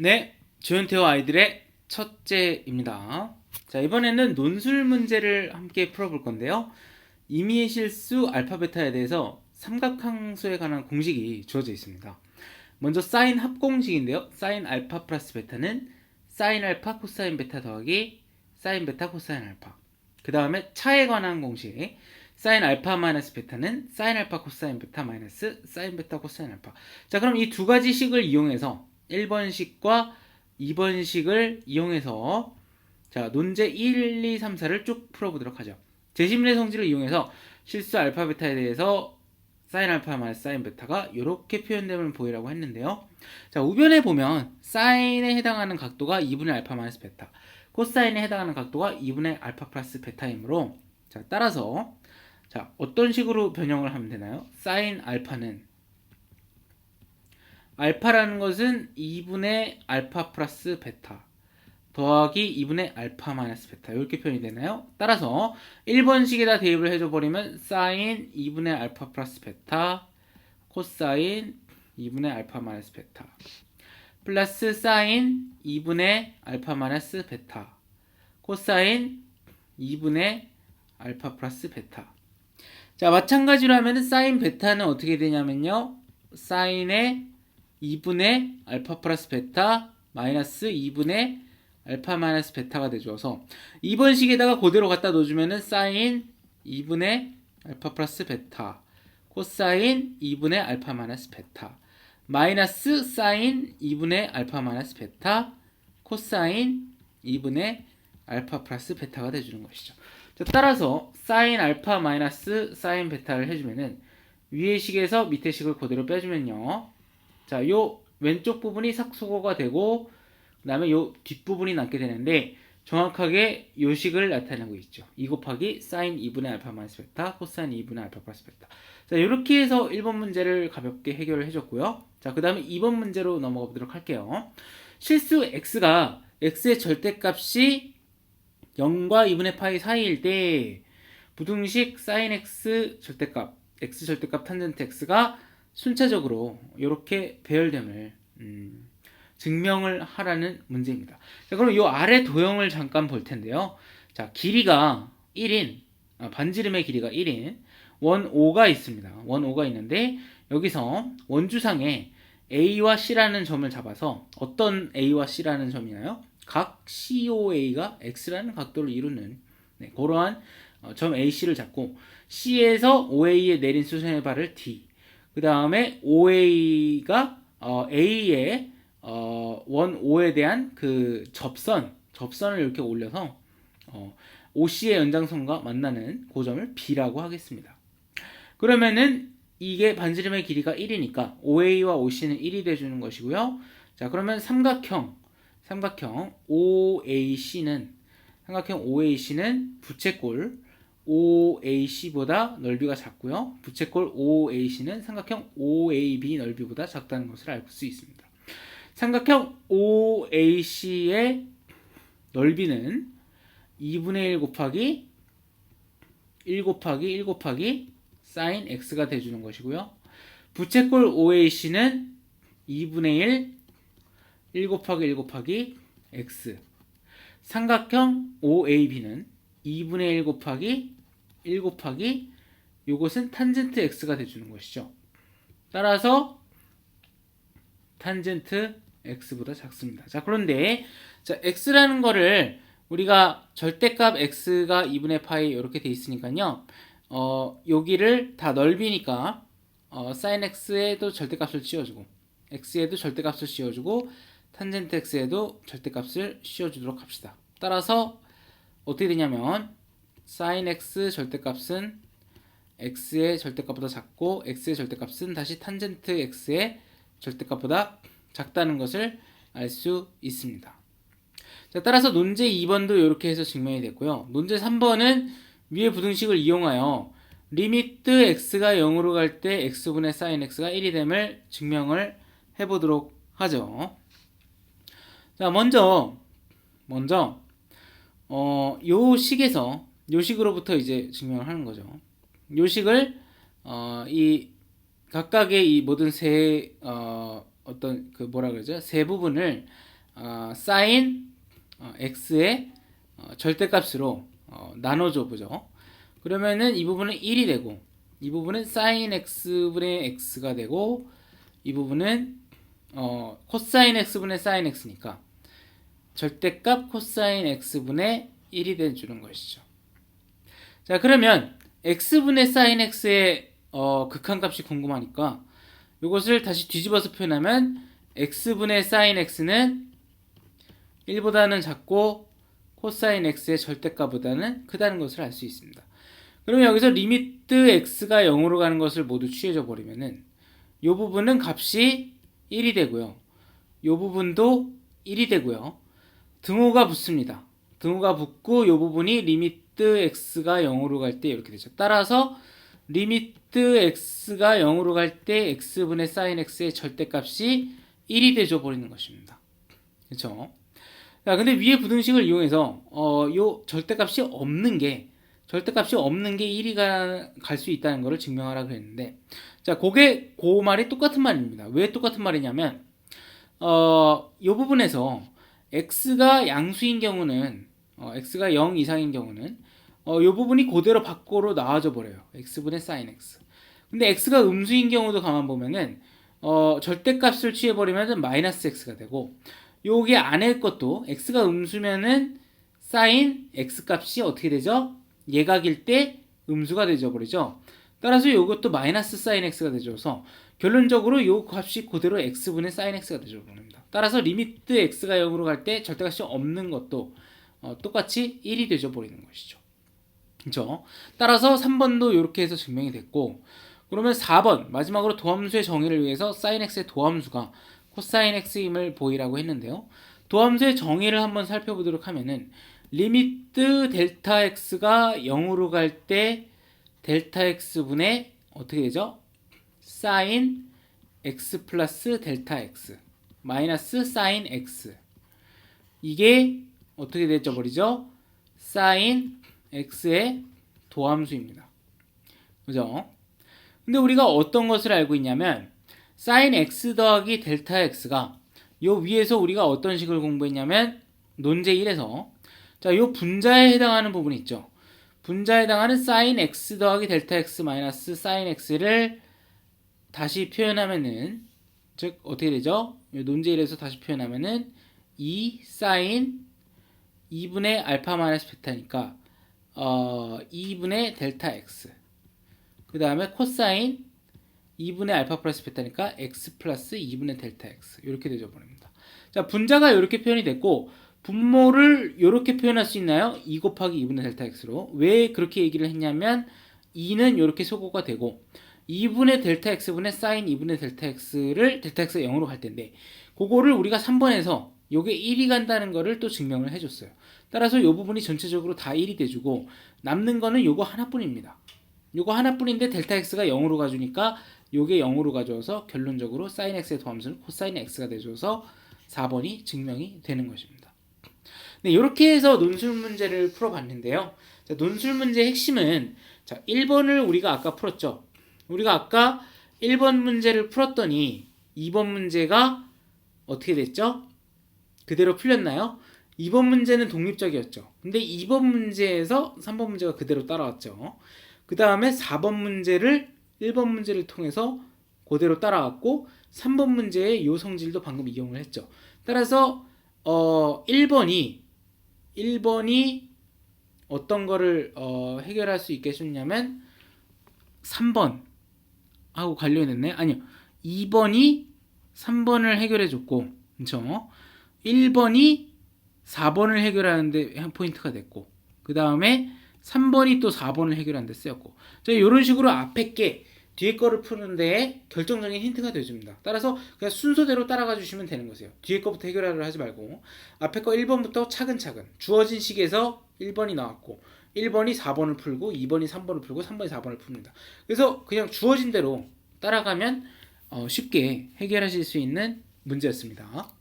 네, 조현태와 아이들의 첫째입니다. 자, 이번에는 논술 문제를 함께 풀어볼 건데요. 임의의 실수 알파 베타에 대해서 삼각함수에 관한 공식이 주어져 있습니다. 먼저 사인 합공식인데요. 사인 알파 플러스 베타는 사인 알파 코사인 베타 더하기 사인 베타 코사인 알파. 그 다음에 차에 관한 공식 사인 알파 마이너스 베타는 사인 알파 코사인 베타 마이너스 사인 베타 코사인 알파. 자, 그럼 이 두 가지 식을 이용해서 1번식과 2번식을 이용해서 자, 논제 1, 2, 3, 4를 쭉 풀어보도록 하죠. 제시문의 성질을 이용해서 실수 알파 베타에 대해서 사인 알파 마이너스 사인 베타가 이렇게 표현됨을 보이라고 했는데요. 자, 우변에 보면 사인에 해당하는 각도가 2분의 알파 마이너스 베타, 코사인에 해당하는 각도가 2분의 알파 플러스 베타이므로 자, 따라서 자, 어떤 식으로 변형을 하면 되나요? 사인 알파는 알파라는 것은 2분의 알파 플러스 베타 더하기 2분의 알파 마이너스 베타 이렇게 표현이 되나요? 따라서 1번식에다 대입을 해줘버리면 사인 2분의 알파 플러스 베타 코사인 2분의 알파 마이너스 베타 플러스 사인 2분의 알파 마이너스 베타 코사인 2분의 알파 플러스 베타. 자, 마찬가지로 하면 사인 베타는 어떻게 되냐면요, 사인의 2분의 알파 플러스 베타 마이너스 2분의 알파 마이너스 베타가 되줘서 2번 식에다가 그대로 갖다 넣어주면은 사인 2분의 알파 플러스 베타 코사인 2분의 알파 마이너스 베타 마이너스 사인 2분의 알파 마이너스 베타 코사인 2분의 알파 플러스 베타가 돼주는 것이죠. 자, 따라서 사인 알파 마이너스 사인 베타를 해주면은 위의 식에서 밑의 식을 그대로 빼주면요, 자, 요 왼쪽 부분이 삭소거가 되고 그 다음에 요 뒷부분이 남게 되는데 정확하게 요 식을 나타내고 있죠. 2 곱하기 사인 2분의 알파 마이너스 베타 코사인 2분의 알파 플러스 베타. 자, 이렇게 해서 1번 문제를 가볍게 해결을 해줬고요. 자, 그 다음에 2번 문제로 넘어가 보도록 할게요. 실수 x가 x의 절대값이 0과 2분의 파이 사이일 때 부등식 사인 x 절대값 x 절대값 탄젠트 x가 순차적으로 이렇게 배열됨을 증명을 하라는 문제입니다. 자, 그럼 이 아래 도형을 잠깐 볼 텐데요. 자, 길이가 1인, 반지름의 길이가 1인 원 5가 있습니다. 원 5가 있는데 여기서 원주상에 A와 C라는 점을 잡아서 어떤 A와 C라는 점이나요? 각 COA가 X라는 각도를 이루는 그러한 점 AC를 잡고 C에서 OA에 내린 수선의 발을 D, 그 다음에 OA가 A의 원 5에 대한 그 접선을 이렇게 올려서 OC의 연장선과 만나는 그 점을 B라고 하겠습니다. 그러면은 이게 반지름의 길이가 1이니까 OA와 OC는 1이 돼주는 것이고요. 자, 그러면 삼각형 OAC는 부채꼴 OAC보다 넓이가 작고요. 부채꼴 OAC는 삼각형 OAB 넓이보다 작다는 것을 알 수 있습니다. 삼각형 OAC의 넓이는 2분의 1 곱하기 1 곱하기 1 곱하기 사인 x가 돼주는 것이고요. 부채꼴 OAC는 2분의 1 곱하기 1 곱하기 x, 삼각형 OAB는 2분의 1 곱하기 1 곱하기 요것은 탄젠트 x가 돼주는 것이죠. 따라서 탄젠트 x보다 작습니다. 자, 그런데 자, x라는 거를 우리가 절대값 x가 2분의 파이 이렇게 돼 있으니까요, 여기를 다 넓이니까 sin x에도 절대값을 씌워주고 x에도 절대값을 씌워주고 탄젠트 x에도 절대값을 씌워주도록 합시다. 따라서 어떻게 되냐면 sin x 절대값은 x의 절대값보다 작고 x의 절대값은 다시 탄젠트 x의 절대값보다 작다는 것을 알 수 있습니다. 자, 따라서 논제 2번도 이렇게 해서 증명이 됐고요. 논제 3번은 위의 부등식을 이용하여 리미트 x가 0으로 갈 때 x분의 sin x가 1이 됨을 증명을 해보도록 하죠. 자, 먼저 요 식에서 요 식으로부터 이제 증명을 하는 거죠. 요 식을 이 각각의 이 모든 세 어떤 그 뭐라 그러죠? 세 부분을 사인 x의 절대값으로 나눠줘 보죠. 그러면은 이 부분은 1이 되고 이 부분은 사인 x분의 x가 되고 이 부분은 코사인 x분의 사인 x니까 절대값 코사인 x분의 1이 되주는 것이죠. 자, 그러면 x분의 사인 x의 극한값이 궁금하니까 이것을 다시 뒤집어서 표현하면 x분의 사인 x는 1보다는 작고 코사인 x의 절대값보다는 크다는 것을 알 수 있습니다. 그러면 여기서 리미트 x가 0으로 가는 것을 모두 취해줘 버리면은 이 부분은 값이 1이 되고요. 이 부분도 1이 되고요. 등호가 붙습니다. 등호가 붙고 이 부분이 리미트 x가 0으로 갈 때 이렇게 되죠. 따라서 리미트 x가 0으로 갈 때 x분의 사인 x의 절대값이 1이 되줘 버리는 것입니다. 그렇죠? 자, 근데 위의 부등식을 이용해서 요 절대값이 없는 게 1이 갈 수 있다는 것을 증명하라 그랬는데, 자, 그 말이 똑같은 말입니다. 왜 똑같은 말이냐면 요 부분에서 x가 양수인 경우는 x가 0 이상인 경우는 요 부분이 그대로 밖으로 나와져 버려요. x분의 sin x. 근데 x가 음수인 경우도 가만 보면은 절대값을 취해 버리면은 마이너스 x가 되고, 요게 안에 것도 x가 음수면은 sin x 값이 어떻게 되죠? 예각일 때 음수가 되져 버리죠. 따라서 이것도 마이너스 sin x가 되줘서 결론적으로 요 값이 그대로 x분의 sin x가 되져 버립니다. 따라서 리미트 x가 0으로 갈 때 절대값이 없는 것도 똑같이 1이 되져 버리는 것이죠. 그렇죠? 따라서 3번도 이렇게 해서 증명이 됐고, 그러면 4번 마지막으로 도함수의 정의를 위해서 sin x의 도함수가 코사인 x임을 보이라고 했는데요. 도함수의 정의를 한번 살펴보도록 하면은 리미트 델타 x가 0으로 갈 때 델타 x분의 어떻게 되죠? sin x 플러스 델타 x 마이너스 sin x, 이게 어떻게 되죠 버리죠? sin x의 도함수입니다. 그죠? 근데 우리가 어떤 것을 알고 있냐면 sin x 더하기 델타 x가 요 위에서 우리가 어떤 식을 공부했냐면 논제 1에서 자, 요 분자에 해당하는 부분이 있죠. 분자에 해당하는 sin x 더하기 델타 x 마이너스 sin x를 다시 표현하면은, 즉 어떻게 되죠? 요 논제 1에서 다시 표현하면은 2 sin 2분의 알파 마이너스 베타니까 2분의 델타 x, 그 다음에 코사인 2분의 알파 플러스 베타니까 x 플러스 2분의 델타 x, 이렇게 되죠 버립니다. 자, 분자가 이렇게 표현이 됐고 분모를 이렇게 표현할 수 있나요? 2 곱하기 2분의 델타 x로. 왜 그렇게 얘기를 했냐면 2는 이렇게 소거가 되고 2분의 델타 x분의 sin 2분의 델타 x를 델타 x가 0으로 갈 텐데, 그거를 우리가 3번에서 요게 1이 간다는 거를 또 증명을 해줬어요. 따라서 이 부분이 전체적으로 다 1이 돼주고 남는 거는 요거 하나뿐입니다. 요거 하나뿐인데 델타 x가 0으로 가주니까 요게 0으로 가져와서 결론적으로 sin x의 도함수는 코사인 x가 돼줘서 4번이 증명이 되는 것입니다. 네, 이렇게 해서 논술 문제를 풀어봤는데요. 자, 논술 문제의 핵심은, 자, 1번을 우리가 아까 풀었죠. 우리가 아까 1번 문제를 풀었더니 2번 문제가 어떻게 됐죠? 그대로 풀렸나요? 2번 문제는 독립적이었죠. 근데 2번 문제에서 3번 문제가 그대로 따라왔죠. 그 다음에 4번 문제를 1번 문제를 통해서 그대로 따라왔고 3번 문제의 요 성질도 방금 이용을 했죠. 따라서 1번이 어떤 거를 해결할 수 있게 해줬냐면 3번하고 관련했네. 아니요. 2번이 3번을 해결해줬고, 그렇죠? 1번이 4번을 해결하는데 포인트가 됐고, 그 다음에 3번이 또 4번을 해결하는 데 쓰였고, 자, 이런 식으로 앞에 게 뒤에 거를 푸는 데 결정적인 힌트가 되어줍니다. 따라서 그냥 순서대로 따라가 주시면 되는 거세요. 뒤에 거부터 해결하려 하지 말고 앞에 거 1번부터 차근차근 주어진 식에서 1번이 나왔고 1번이 4번을 풀고 2번이 3번을 풀고 3번이 4번을 풉니다. 그래서 그냥 주어진 대로 따라가면 쉽게 해결하실 수 있는 문제였습니다.